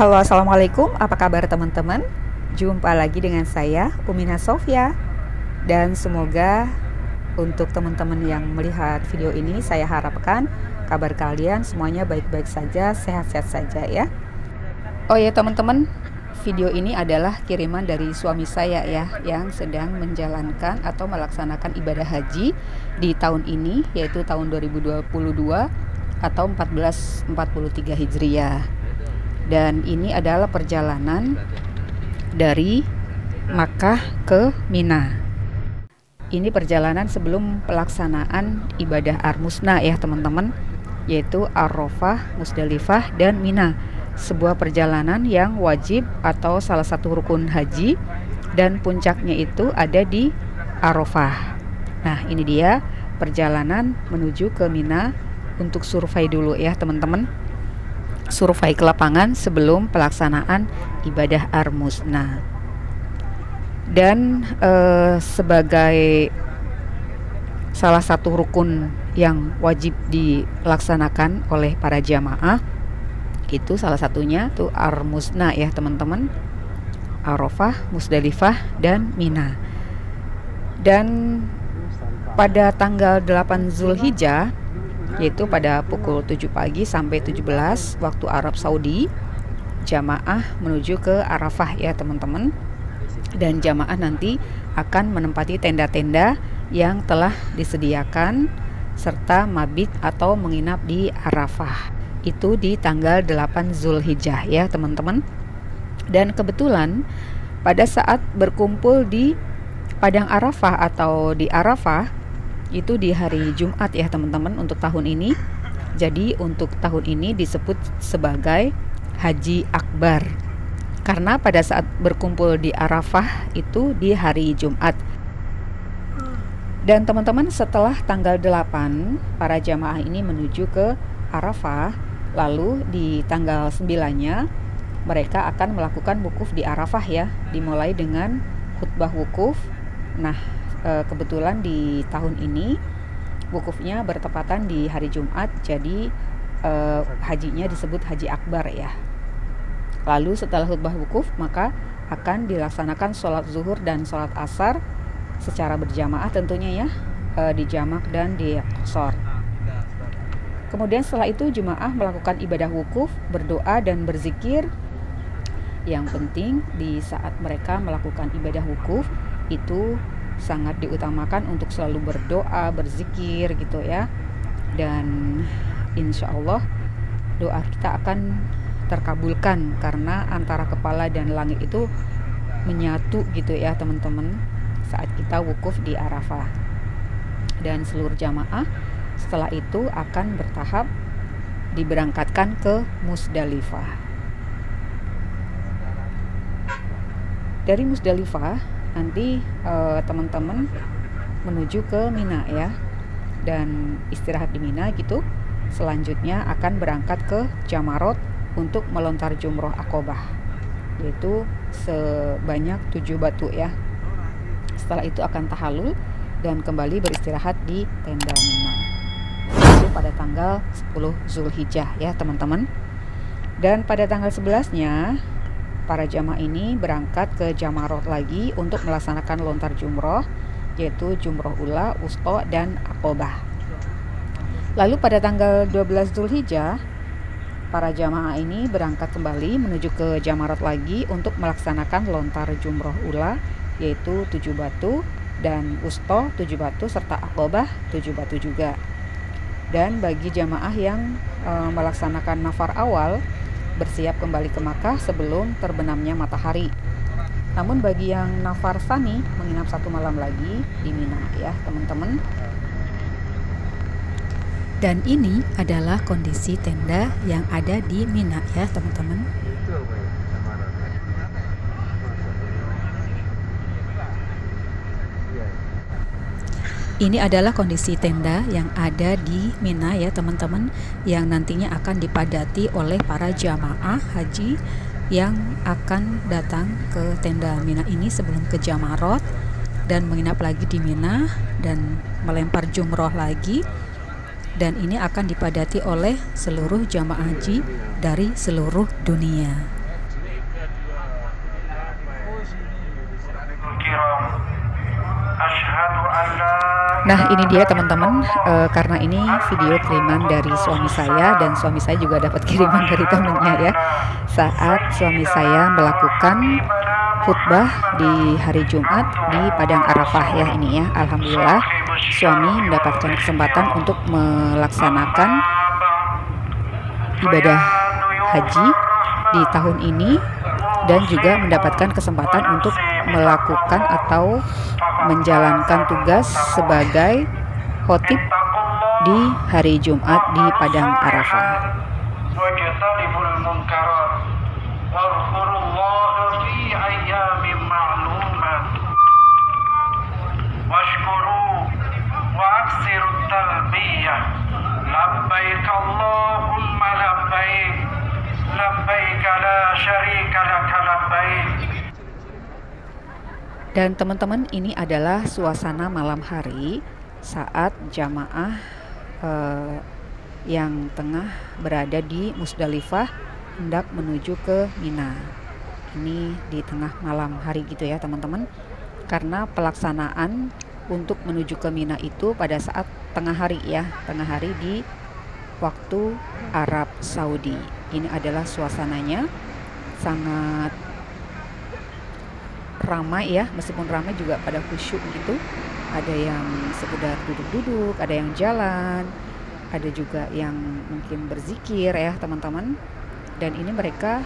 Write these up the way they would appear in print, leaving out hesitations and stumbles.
Halo, assalamualaikum. Apa kabar teman-teman? Jumpa lagi dengan saya, Umina Sofia. Dan semoga untuk teman-teman yang melihat video ini, saya harapkan kabar kalian semuanya baik-baik saja, sehat-sehat saja ya. Oh ya teman-teman, video ini adalah kiriman dari suami saya ya, yang sedang menjalankan atau melaksanakan ibadah haji di tahun ini, yaitu tahun 2022 atau 1443 Hijriah. Dan ini adalah perjalanan dari Makkah ke Mina. Ini perjalanan sebelum pelaksanaan ibadah Ar-Musna ya teman-teman, yaitu Arafah, Musdalifah, dan Mina. Sebuah perjalanan yang wajib atau salah satu rukun haji, dan puncaknya itu ada di Arafah. Nah, ini dia perjalanan menuju ke Mina untuk survei dulu ya teman-teman. Survei ke lapangan sebelum pelaksanaan ibadah Ar-Musna. Dan sebagai salah satu rukun yang wajib dilaksanakan oleh para jamaah, itu salah satunya tuh Ar-Musna ya teman-teman, Arafah, Musdalifah, dan Mina. Dan pada tanggal 8 Zulhijjah, yaitu pada pukul 7 pagi sampai 17 waktu Arab Saudi, jamaah menuju ke Arafah ya teman-teman. Dan jamaah nanti akan menempati tenda-tenda yang telah disediakan serta mabit atau menginap di Arafah. Itu di tanggal 8 Zulhijjah ya teman-teman. Dan kebetulan pada saat berkumpul di Padang Arafah atau di Arafah, itu di hari Jumat ya teman-teman untuk tahun ini. Jadi untuk tahun ini disebut sebagai Haji Akbar, karena pada saat berkumpul di Arafah itu di hari Jumat. Dan teman-teman, setelah tanggal 8 para jamaah ini menuju ke Arafah, lalu di tanggal 9-nya mereka akan melakukan wukuf di Arafah ya, dimulai dengan khutbah wukuf. Nah, kebetulan di tahun ini wukufnya bertepatan di hari Jumat, jadi hajinya disebut Haji Akbar ya. Lalu setelah khutbah wukuf maka akan dilaksanakan sholat zuhur dan sholat asar secara berjamaah tentunya ya, di jamak dan di qasar. Kemudian setelah itu jemaah melakukan ibadah wukuf, berdoa dan berzikir. Yang penting di saat mereka melakukan ibadah wukuf itu sangat diutamakan untuk selalu berdoa, berzikir gitu ya. Dan insya Allah doa kita akan terkabulkan karena antara kepala dan langit itu menyatu gitu ya teman-teman saat kita wukuf di Arafah. Dan seluruh jamaah setelah itu akan bertahap diberangkatkan ke Musdalifah. Dari Musdalifah nanti teman-teman menuju ke Mina ya, dan istirahat di Mina gitu. Selanjutnya akan berangkat ke Jamarot untuk melontar jumroh Aqobah, yaitu sebanyak 7 batu ya. Setelah itu akan tahalul dan kembali beristirahat di tenda Mina. Itu pada tanggal 10 Zulhijjah ya teman-teman. Dan pada tanggal 11-nya para jamaah ini berangkat ke Jamarot lagi untuk melaksanakan lontar jumroh, yaitu jumroh ula, wusta, dan Aqobah. Lalu pada tanggal 12 Zulhijjah para jamaah ini berangkat kembali menuju ke Jamarot lagi untuk melaksanakan lontar jumroh ula, yaitu 7 batu, dan wusta 7 batu, serta Aqobah 7 batu juga. Dan bagi jamaah yang melaksanakan nafar awal, bersiap kembali ke Makkah sebelum terbenamnya matahari. Namun bagi yang nafar sani menginap 1 malam lagi di Mina ya teman-teman. Dan ini adalah kondisi tenda yang ada di Mina ya teman-teman. Ini adalah kondisi tenda yang ada di Mina ya teman-teman, yang nantinya akan dipadati oleh para jamaah haji yang akan datang ke tenda Mina ini sebelum ke Jamarot dan menginap lagi di Mina dan melempar jumroh lagi. Dan ini akan dipadati oleh seluruh jamaah haji dari seluruh dunia. Nah, ini dia teman-teman, karena ini video kiriman dari suami saya dan suami saya juga dapat kiriman dari temennya ya. Saat suami saya melakukan khutbah di hari Jumat di Padang Arafah ya ini ya. Alhamdulillah suami mendapatkan kesempatan untuk melaksanakan ibadah haji di tahun ini dan juga mendapatkan kesempatan untuk melakukan atau menjalankan tugas sebagai khotib di hari Jumat di Padang Arafah. Dan teman-teman, ini adalah suasana malam hari saat jamaah yang tengah berada di Musdalifah hendak menuju ke Mina. Ini di tengah malam hari gitu ya teman-teman, karena pelaksanaan untuk menuju ke Mina itu pada saat tengah hari ya, tengah hari di waktu Arab Saudi. Ini adalah suasananya sangat ramai ya, meskipun ramai juga pada khusyuk gitu. Ada yang sekedar duduk-duduk, ada yang jalan, ada juga yang mungkin berzikir ya teman-teman. Dan ini mereka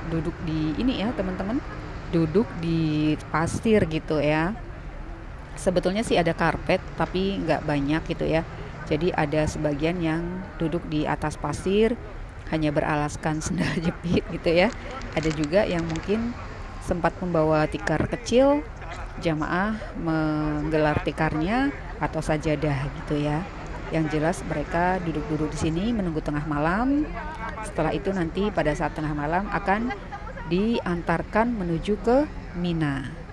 duduk di ini ya teman-teman, duduk di pasir gitu ya. Sebetulnya sih ada karpet tapi nggak banyak gitu ya. Jadi ada sebagian yang duduk di atas pasir hanya beralaskan sendal jepit gitu ya. Ada juga yang mungkin sempat membawa tikar kecil, jamaah menggelar tikarnya atau sajadah gitu ya. Yang jelas mereka duduk-duduk di sini menunggu tengah malam. Setelah itu nanti pada saat tengah malam akan diantarkan menuju ke Mina.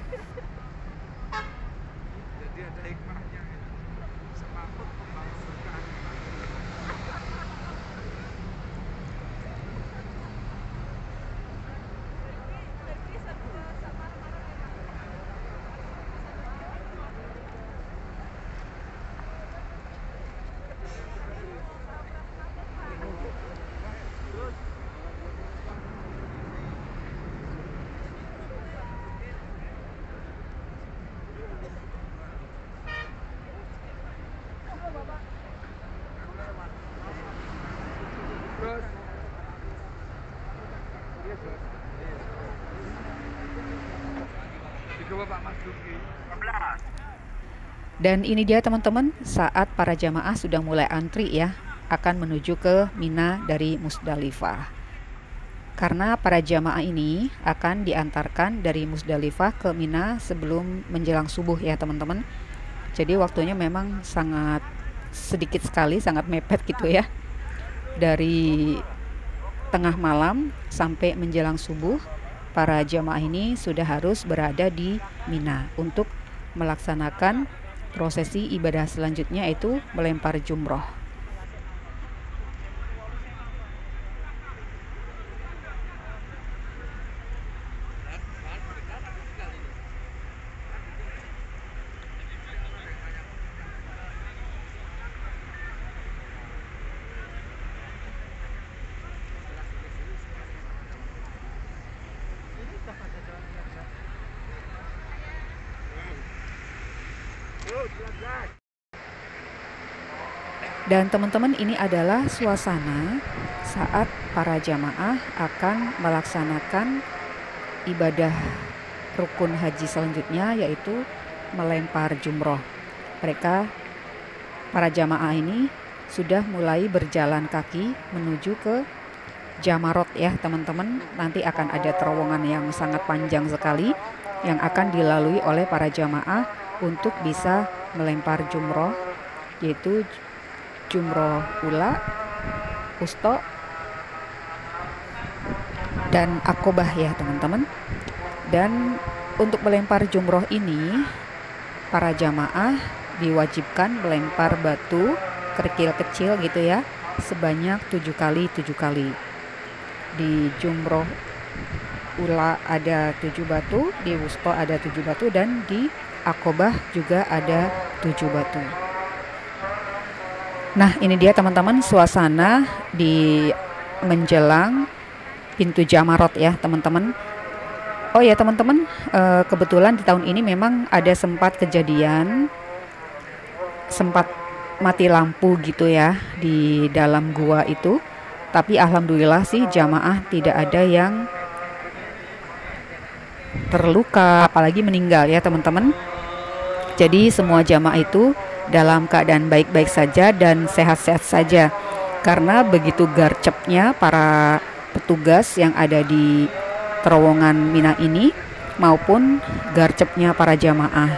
Dan ini dia teman-teman, saat para jamaah sudah mulai antri ya, akan menuju ke Mina dari Musdalifah. Karena para jamaah ini akan diantarkan dari Musdalifah ke Mina sebelum menjelang subuh ya teman-teman. Jadi waktunya memang sangat sedikit sekali, sangat mepet gitu ya. Dari tengah malam sampai menjelang subuh, para jamaah ini sudah harus berada di Mina untuk melaksanakan prosesi ibadah selanjutnya, yaitu melempar jumroh. Dan teman-teman, ini adalah suasana saat para jamaah akan melaksanakan ibadah rukun haji selanjutnya, yaitu melempar jumroh. Para jamaah ini sudah mulai berjalan kaki menuju ke Jamarot ya teman-teman. Nanti akan ada terowongan yang sangat panjang sekali yang akan dilalui oleh para jamaah untuk bisa melempar jumroh, yaitu jumroh ula, wusta, dan akobah ya teman-teman. Dan untuk melempar jumroh ini, para jamaah diwajibkan melempar batu kerikil kecil gitu ya, sebanyak 7 kali 7 kali. Di jumroh ula ada 7 batu, di wusta ada 7 batu, dan di Aqobah juga ada 7 batu. Nah, ini dia teman-teman suasana di menjelang pintu Jamarot ya teman-teman. Oh ya teman-teman, kebetulan di tahun ini memang ada sempat kejadian, sempat mati lampu gitu ya di dalam gua itu. Tapi alhamdulillah sih jamaah tidak ada yang terluka, apalagi meninggal ya teman-teman. Jadi semua jamaah itu dalam keadaan baik-baik saja dan sehat-sehat saja. Karena begitu garcepnya para petugas yang ada di terowongan Mina ini maupun garcepnya para jamaah.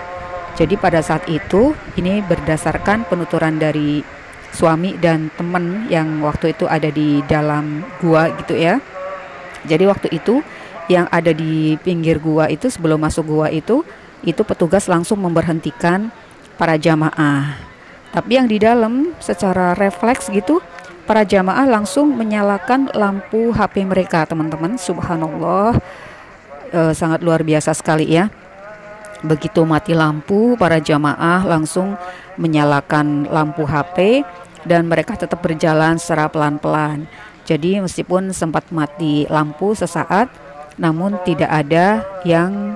Jadi pada saat itu ini berdasarkan penuturan dari suami dan teman yang waktu itu ada di dalam gua gitu ya. Jadi waktu itu yang ada di pinggir gua itu sebelum masuk gua itu petugas langsung memberhentikan para jamaah. Tapi yang di dalam secara refleks gitu para jamaah langsung menyalakan lampu HP mereka teman-teman. Subhanallah, sangat luar biasa sekali ya. Begitu mati lampu para jamaah langsung menyalakan lampu HP dan mereka tetap berjalan secara pelan-pelan. Jadi meskipun sempat mati lampu sesaat, namun tidak ada yang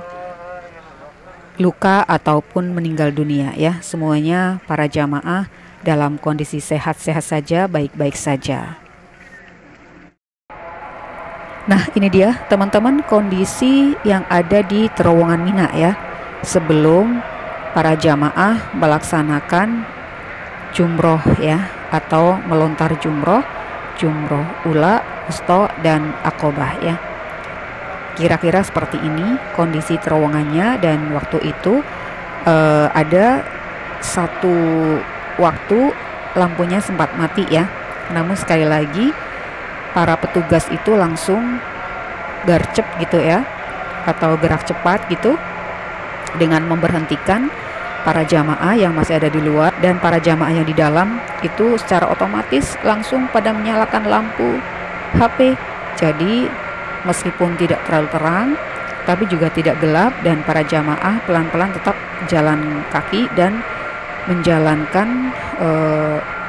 luka ataupun meninggal dunia ya. Semuanya para jamaah dalam kondisi sehat-sehat saja, baik-baik saja. Nah ini dia teman-teman kondisi yang ada di terowongan Mina ya, sebelum para jamaah melaksanakan jumroh ya, atau melontar jumroh ula, wusta, dan Aqobah ya. Kira-kira seperti ini kondisi terowongannya. Dan waktu itu ada satu waktu lampunya sempat mati ya. Namun sekali lagi para petugas itu langsung garcep gitu ya, atau gerak cepat gitu dengan memberhentikan para jamaah yang masih ada di luar, dan para jamaah yang di dalam itu secara otomatis langsung pada menyalakan lampu HP. Jadi meskipun tidak terlalu terang tapi juga tidak gelap, dan para jamaah pelan-pelan tetap jalan kaki dan menjalankan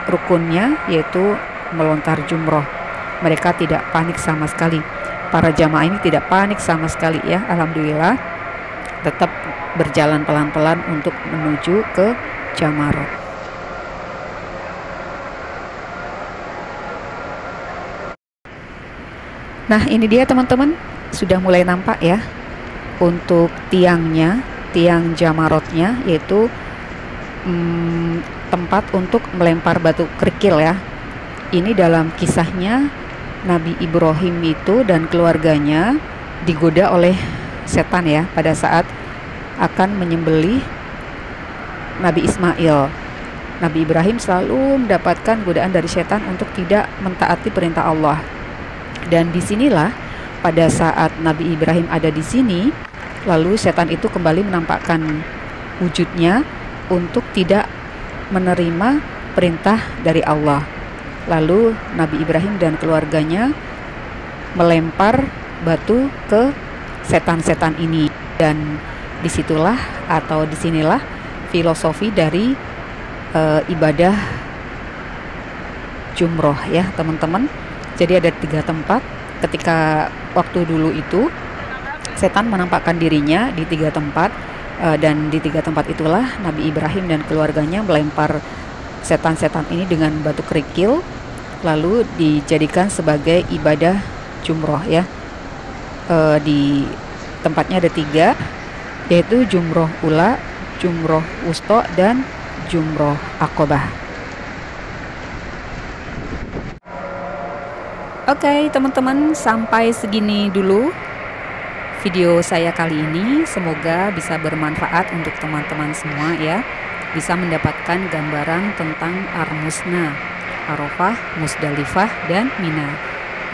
rukunnya, yaitu melontar jumroh. Mereka tidak panik sama sekali. Para jamaah ini tidak panik sama sekali ya, alhamdulillah. Tetap berjalan pelan-pelan untuk menuju ke Jamarot. Nah ini dia teman-teman, sudah mulai nampak ya untuk tiangnya, tiang Jamarotnya, yaitu tempat untuk melempar batu kerikil ya. Ini dalam kisahnya Nabi Ibrahim itu dan keluarganya digoda oleh setan ya pada saat akan menyembelih Nabi Ismail. Nabi Ibrahim selalu mendapatkan godaan dari setan untuk tidak mentaati perintah Allah. Dan disinilah pada saat Nabi Ibrahim ada di sini, lalu setan itu kembali menampakkan wujudnya untuk tidak menerima perintah dari Allah. Lalu Nabi Ibrahim dan keluarganya melempar batu ke setan-setan ini, dan disitulah atau disinilah filosofi dari ibadah jumroh ya teman-teman. Jadi ada 3 tempat. Ketika waktu dulu itu setan menampakkan dirinya di 3 tempat, dan di 3 tempat itulah Nabi Ibrahim dan keluarganya melempar setan-setan ini dengan batu kerikil, lalu dijadikan sebagai ibadah jumroh ya. Di tempatnya ada 3, yaitu jumroh ula, jumroh wusta, dan jumroh Aqobah. Oke teman-teman, sampai segini dulu video saya kali ini. Semoga bisa bermanfaat untuk teman-teman semua ya, bisa mendapatkan gambaran tentang Ar-Musna, Arafah, Musdalifah, dan Mina.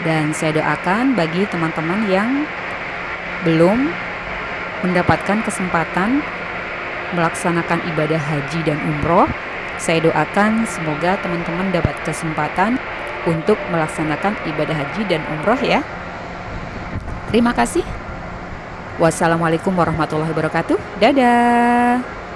Dan saya doakan bagi teman-teman yang belum mendapatkan kesempatan melaksanakan ibadah haji dan umroh, saya doakan semoga teman-teman dapat kesempatan untuk melaksanakan ibadah haji dan umroh ya. Terima kasih. Wassalamualaikum warahmatullahi wabarakatuh. Dadah.